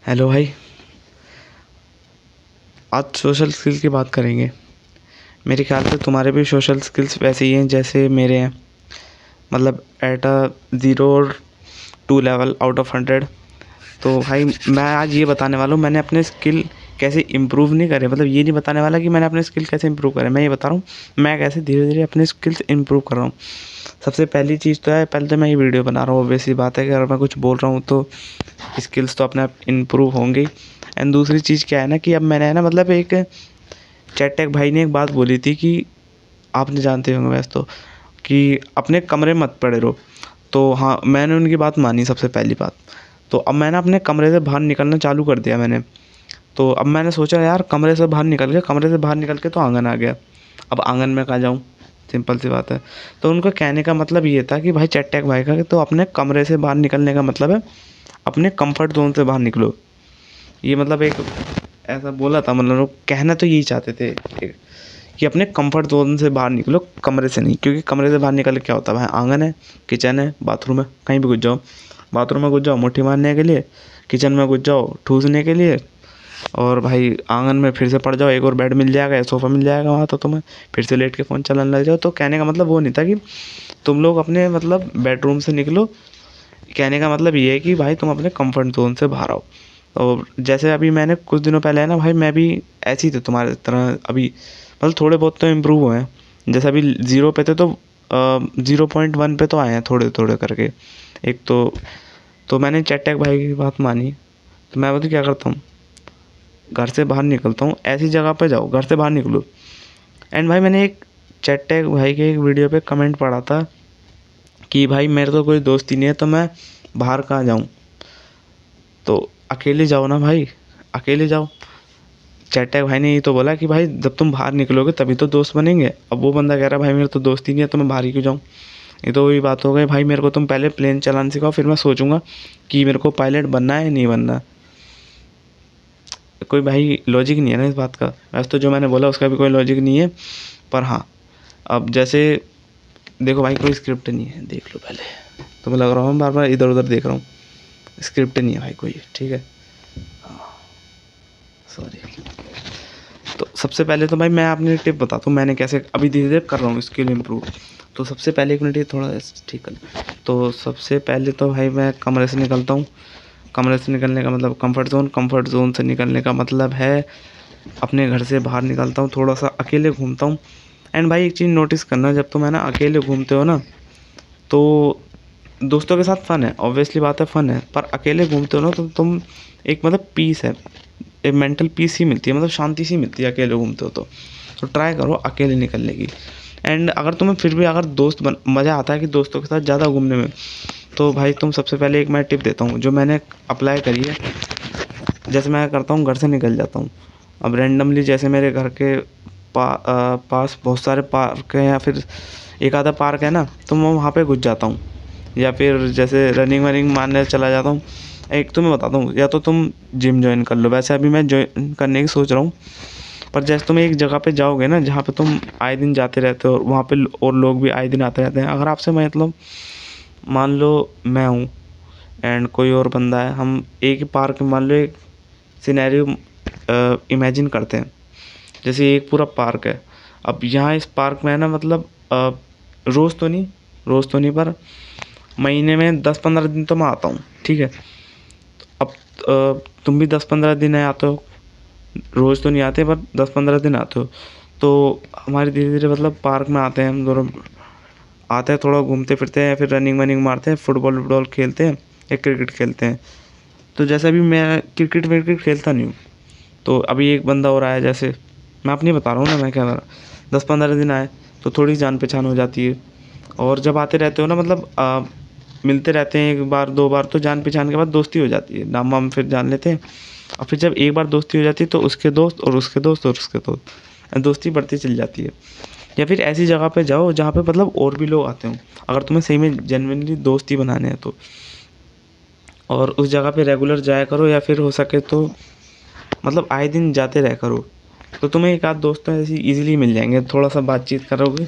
Hello भाई। आज social skill की बात करेंगे। मेरे ख्याल से तुम्हारे भी सोशल स्किल्स वैसे ही हैं जैसे मेरे हैं, मतलब एट अ 0 और 2 लेवल आउट ऑफ 100। तो भाई मैं आज ये बताने वाला हूँ मैंने अपने स्किल कैसे इम्प्रूव नहीं करे, मतलब ये नहीं बताने वाला कि मैंने अपने स्किल कैसे इम्प्रूव करे, मैं ये बता रहा हूँ मैं कैसे धीरे धीरे अपने स्किल्स इम्प्रूव कर रहा हूँ। सबसे पहली चीज़ तो है, पहले तो मैं ये वीडियो बना रहा हूँ, ऑब्वियस सी बात है कि अगर मैं कुछ बोल रहा हूँ तो स्किल्स तो अपने आप इम्प्रूव होंगे ही। एंड दूसरी चीज़ क्या है ना कि अब मैंने है ना, मतलब एक चैट भाई ने एक बात बोली थी कि आपने जानते होंगे वैसे तो, कि अपने कमरे मत पड़े रहो। तो हाँ, मैंने उनकी बात मानी सबसे पहली बात। तो अब मैंने अपने कमरे से बाहर निकलना चालू कर दिया मैंने। तो अब मैंने सोचा यार कमरे से बाहर निकल के तो आंगन आ गया। अब आंगन में कहाँ जाऊँ, सिंपल सी बात है। तो उनका कहने का मतलब ये था कि भाई चैट भाई का कि तो अपने कमरे से बाहर निकलने का मतलब है अपने कंफर्ट जोन से बाहर निकलो। ये मतलब एक ऐसा बोला था, मतलब लोग कहना तो यही चाहते थे कि अपने कंफर्ट जोन से बाहर निकलो, कमरे से नहीं। क्योंकि कमरे से बाहर निकल के क्या होता है भाई, आंगन है, किचन है, बाथरूम है, कहीं भी घुस जाओ। बाथरूम में घुस जाओ मुट्ठी मारने के लिए, किचन में घुस जाओ ठूसने के लिए, और भाई आंगन में फिर से पड़ जाओ, एक और बेड मिल जाएगा या सोफ़ा मिल जाएगा वहाँ तो तुम्हें फिर से लेट के फ़ोन चलाने लग जाओ। तो कहने का मतलब वो नहीं था कि तुम लोग अपने मतलब बेडरूम से निकलो, कहने का मतलब ये है कि भाई तुम अपने कंफर्ट जोन से बाहर आओ। और जैसे अभी मैंने कुछ दिनों पहले है ना भाई, मैं भी ऐसे ही थे तुम्हारे तरह, अभी मतलब थोड़े बहुत तो इम्प्रूव हुए हैं। जैसे अभी 0 पे थे तो 0.1 पे तो आए हैं थोड़े थोड़े करके। एक तो मैंने चैट भाई की बात मानी। तो मैं बताऊँ क्या करता हूँ, घर से बाहर निकलता हूँ, ऐसी जगह पे जाओ घर से बाहर निकलो। एंड भाई मैंने एक चैट भाई के एक वीडियो पे कमेंट पढ़ा था कि भाई मेरे तो कोई दोस्त ही नहीं है तो मैं बाहर कहाँ जाऊँ। तो अकेले जाओ ना भाई, अकेले जाओ। चैट भाई ने ये तो बोला कि भाई जब तुम बाहर निकलोगे तभी तो दोस्त बनेंगे। अब वो बंदा कह रहा है भाई मेरे तो दोस्त ही नहीं है तो मैं बाहर ही क्यों जाऊँ। ये तो वही बात हो गई भाई, मेरे को तुम पहले प्लेन चलाना सिखाओ, फिर मैं सोचूंगा कि मेरे को पायलट बनना है नहीं बनना। कोई भाई लॉजिक नहीं है ना इस बात का। वैसे तो जो मैंने बोला उसका भी कोई लॉजिक नहीं है, पर हाँ, अब जैसे देखो भाई कोई स्क्रिप्ट नहीं है, देख लो पहले। तो मैं लग रहा हूँ बार बार इधर उधर देख रहा हूँ, स्क्रिप्ट नहीं है भाई कोई, ठीक है। सॉरी। तो सबसे पहले तो भाई मैं अपनी टिप बताता हूँ मैंने कैसे अभी धीरे धीरे कर रहा हूँ स्किल इम्प्रूव। तो सबसे पहले एक मिनट ये थोड़ा ठीक कर। तो सबसे पहले तो भाई मैं कमरे से निकलता हूँ। कमरे से निकलने का मतलब कंफर्ट जोन से निकलने का मतलब है अपने घर से बाहर निकलता हूँ, थोड़ा सा अकेले घूमता हूँ। एंड भाई एक चीज़ नोटिस करना, जब तुम है ना अकेले घूमते हो ना, तो दोस्तों के साथ फ़न है, ऑब्वियसली बात है फ़न है, पर अकेले घूमते हो ना तो तुम एक मतलब पीस है, एक मेंटल पीस ही मिलती है, मतलब शांति सी मिलती है अकेले घूमते हो तो ट्राई करो अकेले निकलने की। एंड अगर तुम्हें फिर भी अगर मज़ा आता है कि दोस्तों के साथ ज़्यादा घूमने में, तो भाई तुम सबसे पहले एक मैं टिप देता हूँ जो मैंने अप्लाई करी है। जैसे मैं करता हूँ, घर से निकल जाता हूँ, अब रैंडमली जैसे मेरे घर के पास बहुत सारे पार्क हैं या फिर एक आधा पार्क है ना, तो मैं वहाँ पे घुस जाता हूँ। या फिर जैसे रनिंग वनिंग मारने चला जाता हूँ। एक तो मैं बताता हूँ, या तो तुम जिम ज्वाइन कर लो, वैसे अभी मैं ज्वाइन करने की सोच रहा हूँ। पर जैसे तुम एक जगह पे जाओगे ना जहाँ पे तुम आए दिन जाते रहते हो और वहाँ पे और लोग भी आए दिन आते रहते हैं, अगर आपसे मतलब मान लो मैं हूँ एंड कोई और बंदा है, हम एक ही पार्क में मान लो एक सिनेरियो इमेजिन करते हैं। जैसे एक पूरा पार्क है, अब यहाँ इस पार्क में है ना, मतलब रोज़ तो नहीं पर महीने में 10-15 दिन तो मैं आता हूँ, ठीक है। अब तुम भी 10-15 दिन आते हो, रोज़ तो नहीं आते पर 10-15 दिन आते हो। तो हमारे धीरे धीरे मतलब पार्क में आते हैं, हम दोनों आते हैं, थोड़ा घूमते फिरते हैं, फिर रनिंग वनिंग मारते हैं, फुटबॉल वुटबॉल खेलते हैं या क्रिकेट खेलते हैं। तो जैसे अभी मैं क्रिकेट विकेट खेलता नहीं हूँ, तो अभी एक बंदा और आया, जैसे मैं अपनी बता रहा हूँ ना, मैं क्या करा 10-15 दिन आए तो थोड़ी जान पहचान हो जाती है। और जब आते रहते हो ना, मतलब मिलते रहते हैं एक बार दो बार, तो जान पहचान के बाद दोस्ती हो जाती है, नाम वाम फिर जान लेते हैं। और फिर जब एक बार दोस्ती हो जाती है तो उसके दोस्त और उसके दोस्त और उसके दोस्त, दोस्ती बढ़ती चली जाती है। या फिर ऐसी जगह पे जाओ जहाँ पे मतलब और भी लोग आते हों, अगर तुम्हें सही में जेन्युइनली दोस्ती बनाने हैं तो। और उस जगह पे रेगुलर जाया करो, या फिर हो सके तो मतलब आए दिन जाते रहा करो। तो तुम्हें एक आध दोस्त ऐसे इजीली मिल जाएंगे, थोड़ा सा बातचीत करोगे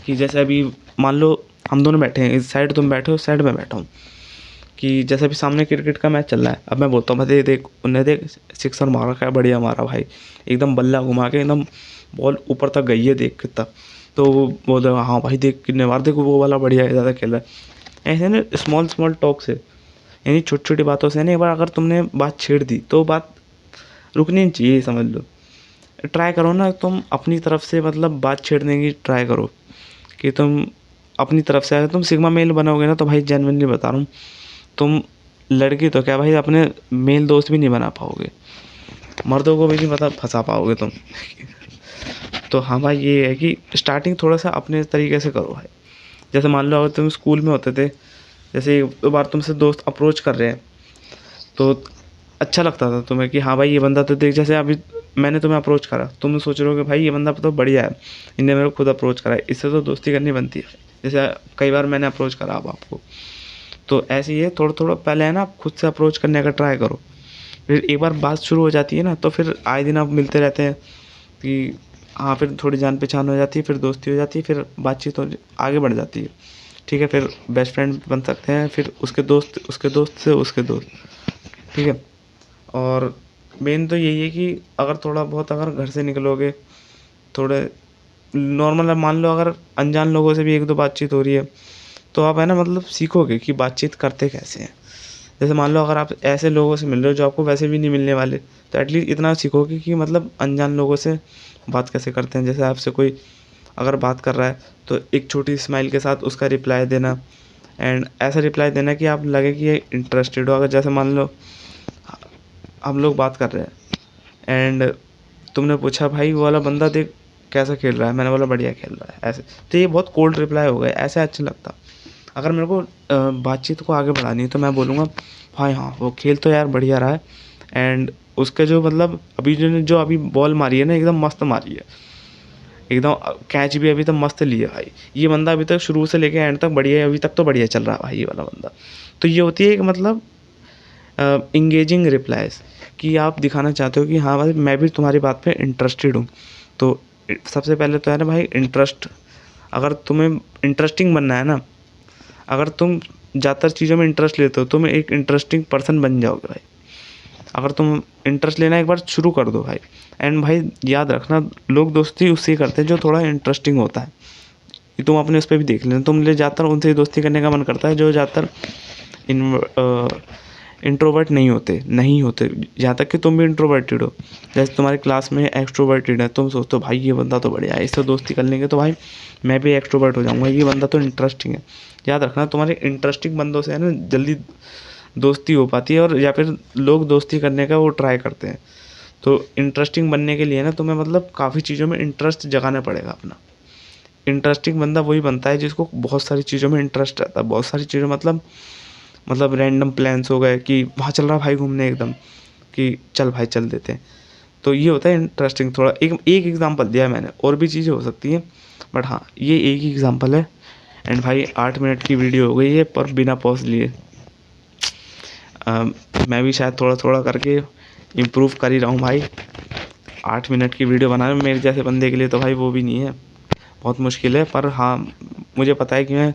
कि जैसे अभी मान लो हम दोनों बैठे हैं, इस साइड तुम बैठे हो, इस साइड मैं बैठा हूँ, कि जैसे अभी सामने क्रिकेट का मैच चल रहा है, अब मैं बोलता हूँ भाई देख उन्हें देख सिक्सर मारा, क्या बढ़िया मारा भाई, एकदम बल्ला घुमा के एकदम बॉल ऊपर तक गई है देख कितना। तो वो बोल रहा हाँ भाई देख कितने बार, देखो वो वाला बढ़िया है, ज़्यादा खेल रहा है। ऐसे ना स्मॉल स्मॉल टॉक से, यानी छोटी छोटी बातों से ना, एक बार अगर तुमने बात छेड़ दी तो बात रुकनी नहीं चाहिए, समझ लो। ट्राई करो ना तुम अपनी तरफ से, मतलब बात छेड़ने की ट्राई करो कि तुम अपनी तरफ से, अगर तुम सिग्मा मेल बनोगे ना तो भाई जेन्युइनली बता रहा हूँ, तुम लड़की तो क्या भाई अपने मेल दोस्त भी नहीं बना पाओगे, मर्दों को भी नहीं पता फंसा पाओगे तुम। तो हाँ भाई ये है कि स्टार्टिंग थोड़ा सा अपने तरीके से करो भाई। जैसे मान लो अगर तुम स्कूल में होते थे, जैसे एक बार तुमसे दोस्त अप्रोच कर रहे हैं तो अच्छा लगता था तुम्हें कि हाँ भाई ये बंदा तो देख, जैसे अभी मैंने तुम्हें अप्रोच करा, तुम सोच रहे हो कि भाई ये बंदा तो बढ़िया है, इनने मेरे को खुद अप्रोच करा है, इससे तो दोस्ती करनी बनती है। जैसे कई बार मैंने अप्रोच करा अब आपको, तो ऐसे ही है, थोड़ा थोड़ा पहले है ना आप खुद से अप्रोच करने का ट्राई करो, फिर एक बार बात शुरू हो जाती है ना तो फिर आए दिन आप मिलते रहते हैं कि हाँ, फिर थोड़ी जान पहचान हो जाती है, फिर दोस्ती हो जाती है, फिर बातचीत हो आगे बढ़ जाती है। ठीक है, फिर बेस्ट फ्रेंड बन सकते हैं, फिर उसके दोस्त से उसके दोस्त। ठीक है, और मेन तो यही है कि अगर थोड़ा बहुत अगर घर से निकलोगे, थोड़े नॉर्मल, मान लो अगर अनजान लोगों से भी एक दो बातचीत हो रही है तो आप है ना मतलब सीखोगे कि बातचीत करते कैसे हैं। जैसे मान लो अगर आप ऐसे लोगों से मिल रहे हो जो आपको वैसे भी नहीं मिलने वाले, तो एटलीस्ट इतना सीखोगे कि मतलब अनजान लोगों से बात कैसे करते हैं। जैसे आपसे कोई अगर बात कर रहा है तो एक छोटी स्माइल के साथ उसका रिप्लाई देना, एंड ऐसा रिप्लाई देना कि आप लगे कि ये इंटरेस्टेड हो। अगर जैसे मान लो हम लोग बात कर रहे हैं एंड तुमने पूछा भाई वो वाला बंदा देख कैसा खेल रहा है, मैंने बोला बढ़िया खेल रहा है, ऐसे तो ये बहुत कोल्ड रिप्लाई हो गया, ऐसे अच्छा लगता। अगर मेरे को बातचीत को आगे बढ़ानी है तो मैं बोलूँगा भाई हाँ वो खेल तो यार बढ़िया रहा है, एंड उसके जो मतलब अभी जो अभी बॉल मारी है ना एकदम मस्त मारी है, एकदम कैच भी अभी तक मस्त लिया भाई, ये बंदा अभी तक शुरू से लेके एंड तक बढ़िया है, अभी तक तो बढ़िया चल रहा है भाई ये वाला बंदा। तो ये होती है एक मतलब इंगेजिंग रिप्लाईज़, कि आप दिखाना चाहते हो कि हाँ भाई मैं भी तुम्हारी बात पे इंटरेस्टेड हूँ। तो सबसे पहले तो है ना भाई इंटरेस्ट, अगर तुम्हें इंटरेस्टिंग बनना है ना, अगर तुम ज़्यादातर चीज़ों में इंटरेस्ट लेते हो तुम एक इंटरेस्टिंग पर्सन बन जाओगे भाई। अगर तुम इंटरेस्ट लेना एक बार शुरू कर दो भाई, एंड भाई याद रखना लोग दोस्ती उससे करते हैं जो थोड़ा इंटरेस्टिंग होता है। ये तुम अपने उस पर भी देख लेना, तुम ले ज़्यादातर उनसे दोस्ती करने का मन करता है जो ज़्यादातर इन इंट्रोवर्ट नहीं होते, यहाँ तक कि तुम भी इंट्रोवर्टेड हो। जैसे तुम्हारी क्लास में एक्सट्रोवर्टेड है, तुम सोचते हो भाई ये बंदा तो बढ़िया है, इससे दोस्ती कर लेंगे तो भाई मैं भी एक्सट्रोवर्ट हो जाऊँगा, ये बंदा तो इंटरेस्टिंग है। याद रखना तुम्हारे इंटरेस्टिंग बंदों से है ना जल्दी दोस्ती हो पाती है, और या फिर लोग दोस्ती करने का वो ट्राई करते हैं। तो इंटरेस्टिंग बनने के लिए ना तुम्हें मतलब काफ़ी चीज़ों में इंटरेस्ट जगाना पड़ेगा अपना। इंटरेस्टिंग बंदा वही बनता है जिसको बहुत सारी चीज़ों में इंटरेस्ट रहता है, बहुत सारी चीज़ें मतलब रैंडम प्लान्स हो गए कि वहाँ चल रहा भाई घूमने एकदम, कि चल भाई चल देते हैं। तो ये होता है इंटरेस्टिंग। थोड़ा एक एग्जांपल दिया है मैंने, और भी चीज़ें हो सकती हैं बट हाँ ये एक ही एग्जांपल है। एंड भाई 8 मिनट की वीडियो हो गई है पर बिना पॉज लिए। मैं भी शायद थोड़ा थोड़ा करके इम्प्रूव कर ही रहा हूँ भाई। 8 मिनट की वीडियो बनाना मेरे जैसे बंदे के लिए तो भाई वो भी नहीं है, बहुत मुश्किल है। पर हाँ मुझे पता है कि मैं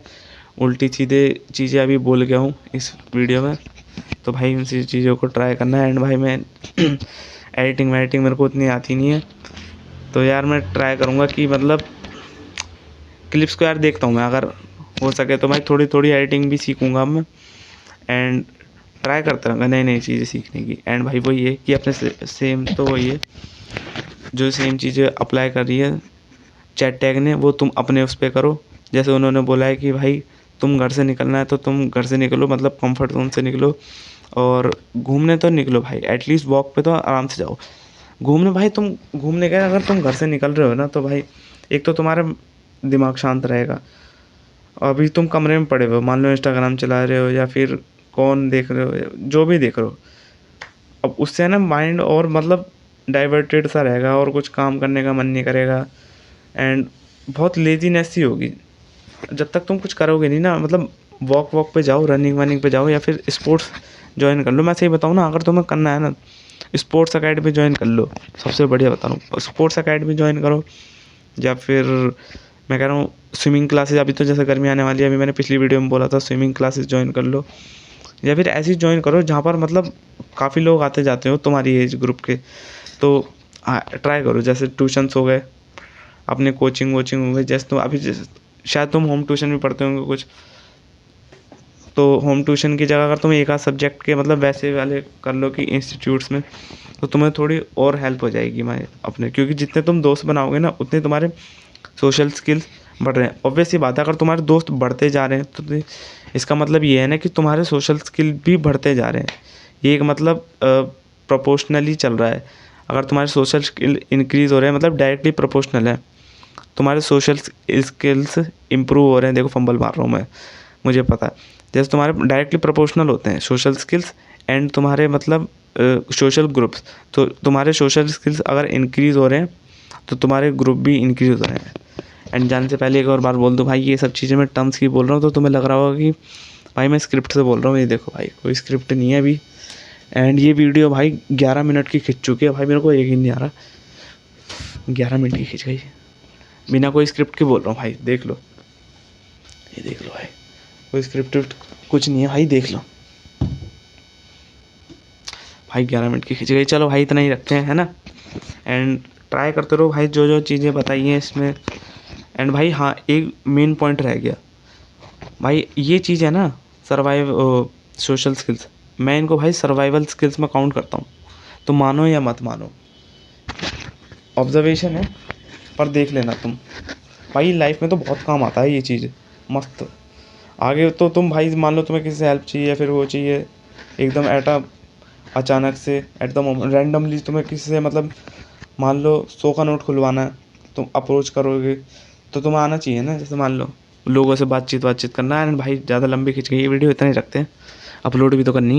उल्टी सीधे चीज़ें अभी बोल गया हूँ इस वीडियो में, तो भाई उन सी चीज़ों को ट्राई करना है। एंड भाई मैं एडिटिंग वेडिटिंग मेरे को उतनी आती नहीं है, तो यार मैं ट्राई करूँगा कि मतलब क्लिप्स को यार देखता हूँ मैं, अगर हो सके तो भाई थोड़ी थोड़ी एडिटिंग भी सीखूँगा अब मैं, एंड ट्राई करता रहूँगा नई नई चीज़ें सीखने की। एंड भाई वही है कि अपने सेम तो वही है जो सेम चीज़ें अप्लाई कर रही है चैट टैग ने, वो तुम अपने उस पर करो। जैसे उन्होंने बोला है कि भाई तुम घर से निकलना है तो तुम घर से निकलो, मतलब कंफर्ट जोन से निकलो, और घूमने तो निकलो भाई, एटलीस्ट वॉक पे तो आराम से जाओ। घूमने भाई तुम घूमने गए अगर तुम घर से निकल रहे हो ना तो भाई एक तो तुम्हारा दिमाग शांत रहेगा। अभी तुम कमरे में पड़े हुए हो, मान लो इंस्टाग्राम चला रहे हो या फिर कौन देख रहे हो, जो भी देख रहे हो, अब उससे ना माइंड और मतलब डाइवर्टेड सा रहेगा और कुछ काम करने का मन नहीं करेगा, एंड बहुत लेजीनेस सी होगी जब तक तुम कुछ करोगे नहीं ना। मतलब वॉक पे जाओ, रनिंग वनिंग पे जाओ, या फिर स्पोर्ट्स ज्वाइन कर लो। मैं सही बताऊँ ना, अगर तुम्हें करना है ना स्पोर्ट्स अकेडमी ज्वाइन कर लो, सबसे बढ़िया बता रहा हूँ, स्पोर्ट्स अकेडमी ज्वाइन करो। या फिर मैं कह रहा हूँ स्विमिंग क्लासेस, अभी तो जैसे गर्मी आने वाली है, अभी मैंने पिछली वीडियो में बोला था स्विमिंग क्लासेस ज्वाइन कर लो। या फिर ऐसी जॉइन करो जहाँ पर मतलब काफ़ी लोग आते जाते हो तुम्हारी एज ग्रुप के। तो हाँ, ट्राई करो, जैसे ट्यूशन्स हो गए, अपने कोचिंग वोचिंग हो गए, जैसे तुम अभी जैसे शायद तुम होम ट्यूशन भी पढ़ते होंगे कुछ, तो होम ट्यूशन की जगह अगर तुम एक आध सब्जेक्ट के मतलब वैसे वाले कर लो कि इंस्टीट्यूट्स में, तो तुम्हें थोड़ी और हेल्प हो जाएगी मैं अपने, क्योंकि जितने तुम दोस्त बनाओगे ना उतने तुम्हारे सोशल स्किल्स बढ़ रहे हैं। ऑब्वियस सी बात है, अगर तुम्हारे दोस्त बढ़ते जा रहे हैं तो इसका मतलब ये है ना कि तुम्हारे सोशल स्किल भी बढ़ते जा रहे हैं। ये एक मतलब प्रोपोर्शनली चल रहा है। अगर तुम्हारे सोशल स्किल इंक्रीज़ हो रहे हैं मतलब डायरेक्टली प्रोपोर्शनल है, तुम्हारे सोशल स्किल्स इंप्रूव हो रहे हैं। देखो फंबल मार रहा हूँ मैं, मुझे पता है। जैसे तुम्हारे डायरेक्टली प्रोपोर्शनल होते हैं सोशल स्किल्स एंड तुम्हारे मतलब सोशल ग्रुप्स, तो तुम्हारे सोशल स्किल्स अगर इंक्रीज़ हो रहे हैं तो तुम्हारे ग्रुप भी इंक्रीज़ हो रहे हैं। एंड जाने से पहले एक और बार बोल दूँ भाई, ये सब चीज़ें मैं टर्म्स की बोल रहा हूँ तो तुम्हें लग रहा होगा कि भाई मैं स्क्रिप्ट से बोल रहा हूँ। ये देखो भाई, कोई स्क्रिप्ट नहीं है अभी। एंड ये वीडियो भाई 11 मिनट की खिंच चुकी है भाई, मेरे को यकीन नहीं आ रहा 11 मिनट की खिंच गई, बिना कोई स्क्रिप्ट के बोल रहा हूँ भाई। देख लो, ये देख लो भाई, कोई स्क्रिप्ट कुछ नहीं है भाई, देख लो भाई 11 मिनट की खिंच गई। चलो भाई इतना ही रखते हैं, है ना। एंड ट्राई करते रहो भाई जो जो चीज़ें बताई हैं इसमें। एंड भाई हाँ, एक मेन पॉइंट रह गया भाई, ये चीज़ है ना सोशल स्किल्स, मैं इनको भाई सर्वाइवल स्किल्स में काउंट करता हूँ। तो मानो या मत मानो, ऑब्जर्वेशन है पर देख लेना तुम भाई, लाइफ में तो बहुत काम आता है ये चीज़, मस्त। आगे तो तुम भाई मान लो तुम्हें किसी से हेल्प चाहिए या फिर वो चाहिए एकदम अचानक से एट द मोमेंट रैंडमली तुम्हें किसी से मतलब मान लो 100 का नोट खुलवाना है, तुम अप्रोच करोगे तो तुम्हें आना चाहिए ना। जैसे मान लो लोगों से बातचीत करना है। एंड भाई ज़्यादा लंबी खिंच गई ये वीडियो, इतना ही रखते हैं, अपलोड भी तो करनी है।